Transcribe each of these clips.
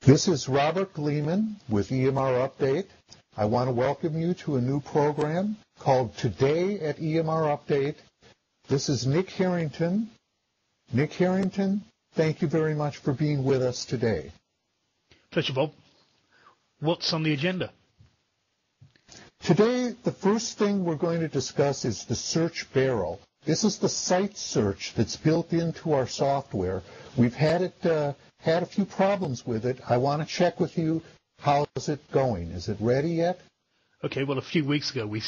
This is Robert Gleeman with EMR Update. I want to welcome you to a new program called Today at EMR Update. This is Nick Harrington. Nick Harrington, thank you very much for being with us today. Pleasure, Bob. What's on the agenda? Today, the first thing we're going to discuss is the search barrel. This is the site search that's built into our software. We've had a few problems with it. I want to check with you. How's it going? Is it ready yet? Okay, well, a few weeks ago we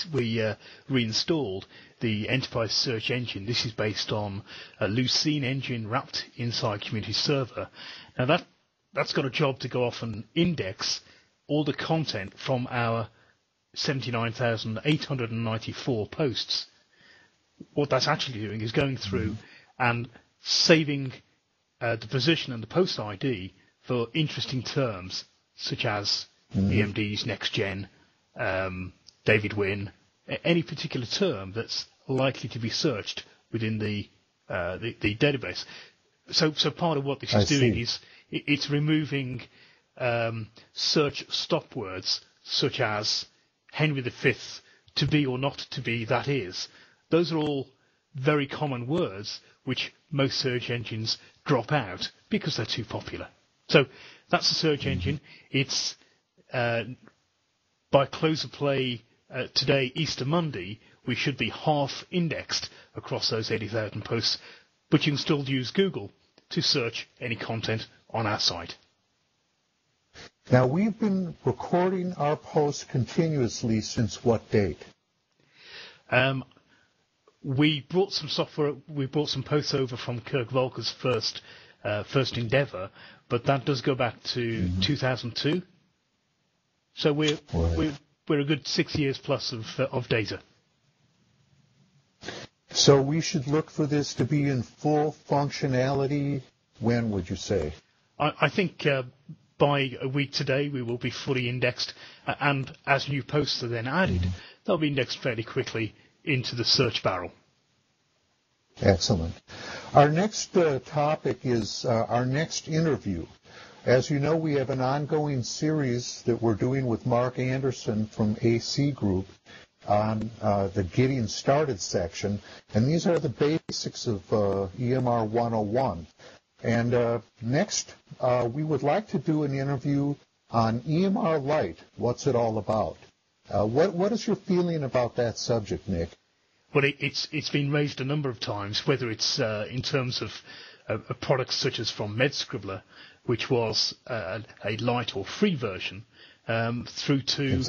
reinstalled the enterprise search engine. This is based on a Lucene engine wrapped inside Community Server. Now that's got a job to go off and index all the content from our 79,894 posts. What that's actually doing is going through and saving the position and the post ID for interesting terms such as EMDs, Next Gen, David Wynn, any particular term that's likely to be searched within the database. So part of what this is doing is it's removing search stop words such as Henry V, to be or not to be, that is. Those are all very common words which most search engines drop out because they're too popular. So that's the search engine. It's by close of play today, Easter Monday, we should be half indexed across those 80,000 posts, but you can still use Google to search any content on our site. Now, we've been recording our posts continuously since what date? We brought some some posts over from Kirk Volker's first endeavour, but that does go back to 2002. So we're a good 6 years plus of data. So we should look for this to be in full functionality. When would you say? I think by a week today we will be fully indexed, and as new posts are then added, they'll be indexed fairly quickly into the search barrel. Excellent. Our next topic is our next interview. As you know, we have an ongoing series that we're doing with Mark Anderson from AC Group on the Getting Started section, and these are the basics of EMR 101. And next, we would like to do an interview on EMR Lite. What's it all about? What is your feeling about that subject, Nick? Well, it's been raised a number of times, whether it's in terms of products such as from MedScribbler, which was a light or free version, through to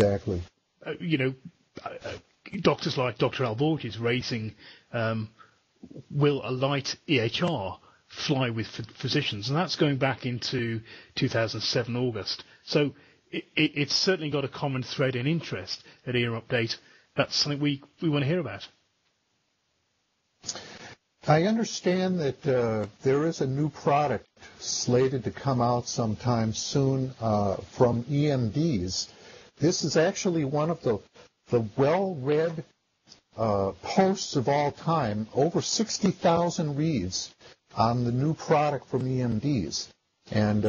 doctors like Dr. Al Borges raising, will a light EHR fly with physicians? And that's going back into 2007 August. So it's certainly got a common thread and interest at EMrupdate. That's something we want to hear about. I understand that there is a new product slated to come out sometime soon from EMDs. This is actually one of the well-read posts of all time, over 60,000 reads on the new product from EMDs. And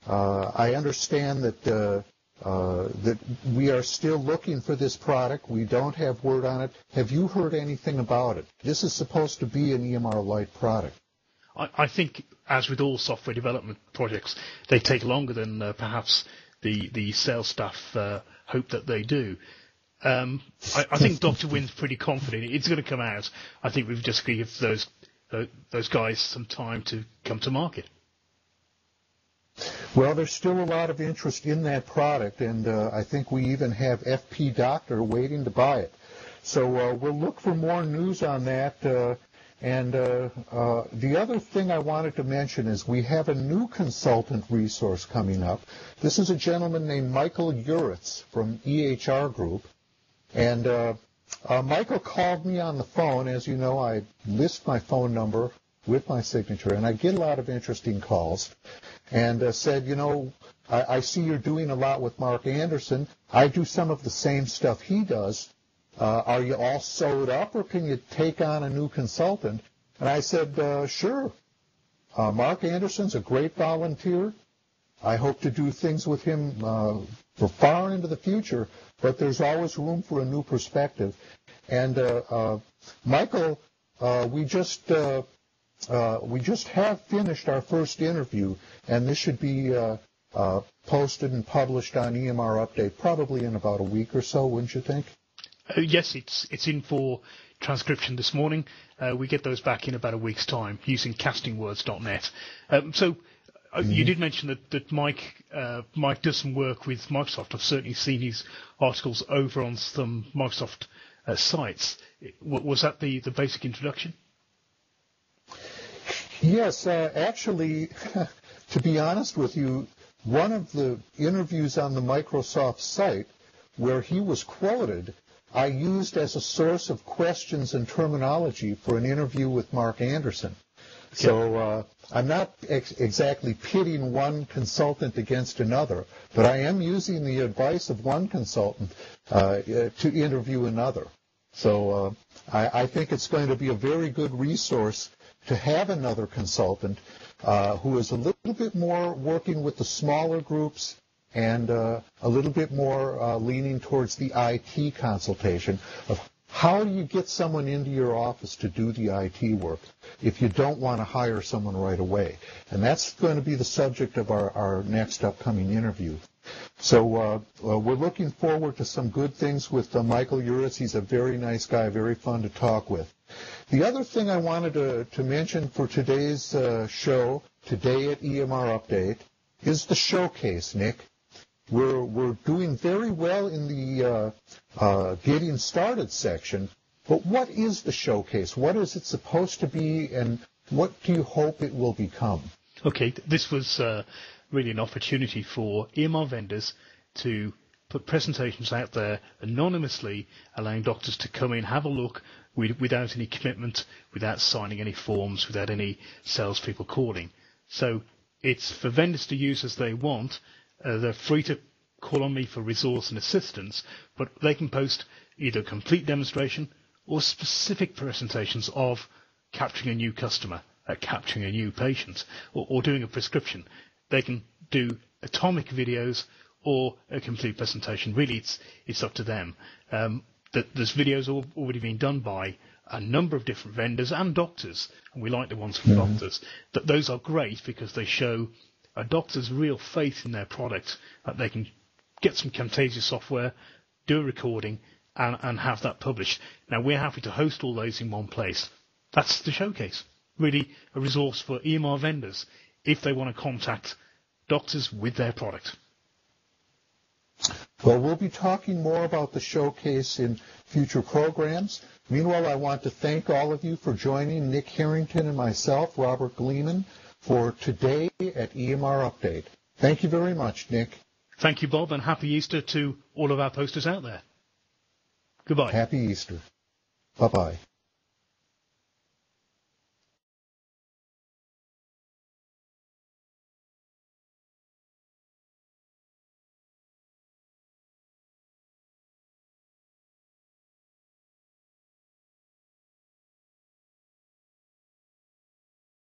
I understand that we are still looking for this product. We don't have word on it. Have you heard anything about it? This is supposed to be an EMR Lite product. I think, as with all software development projects, they take longer than perhaps the sales staff hope that they do. I think Dr. Wynn's pretty confident it's going to come out. I think we've just got to give those guys some time to come to market. Well, there's still a lot of interest in that product, and I think we even have FP Doctor waiting to buy it. So we'll look for more news on that. And the other thing I wanted to mention is we have a new consultant resource coming up. This is a gentleman named Michael Uritz from EHR Group. And Michael called me on the phone. As you know, I list my phone number with my signature, and I get a lot of interesting calls. And said, I see you're doing a lot with Mark Anderson. I do some of the same stuff he does. Are you all sewed up, or can you take on a new consultant? And I said, sure. Mark Anderson's a great volunteer. I hope to do things with him for far into the future, but there's always room for a new perspective. And Michael, we just have finished our first interview, and this should be posted and published on EMR Update probably in about a week or so, wouldn't you think? Yes, it's in for transcription this morning. We get those back in about a week's time using castingwords.net. You did mention that Mike does some work with Microsoft. I've certainly seen his articles over on some Microsoft sites. Was that the basic introduction? Yes, actually, to be honest with you, one of the interviews on the Microsoft site where he was quoted, I used as a source of questions and terminology for an interview with Mark Anderson. So I'm not exactly pitting one consultant against another, but I am using the advice of one consultant to interview another. So I think it's going to be a very good resource to have another consultant who is a little bit more working with the smaller groups and a little bit more leaning towards the IT consultation of how do you get someone into your office to do the IT work if you don't want to hire someone right away? And that's going to be the subject of our next upcoming interview. So we're looking forward to some good things with Michael Uritz. He's a very nice guy, very fun to talk with. The other thing I wanted to mention for today's show, today at EMR Update, is the showcase, Nick. We're doing very well in the getting started section, but what is the showcase? What is it supposed to be, and what do you hope it will become? Okay, this was really an opportunity for EMR vendors to put presentations out there anonymously, allowing doctors to come in, have a look without any commitment, without signing any forms, without any salespeople calling. So it's for vendors to use as they want. They're free to call on me for resource and assistance, but they can post either a complete demonstration or specific presentations of capturing a new customer, capturing a new patient, or doing a prescription. They can do atomic videos or a complete presentation. Really, it's up to them. There's videos already being done by a number of different vendors and doctors, and we like the ones from doctors. Those are great because they show a doctor's real faith in their product, that they can get some Camtasia software, do a recording, and have that published. Now, we're happy to host all those in one place. That's the showcase. Really a resource for EMR vendors if they want to contact doctors with their product. Well, we'll be talking more about the showcase in future programs. Meanwhile, I want to thank all of you for joining Nick Harrington and myself, Robert Gleeman, for today at EMR Update. Thank you very much, Nick. Thank you, Bob, and happy Easter to all of our posters out there. Goodbye. Happy Easter. Bye-bye.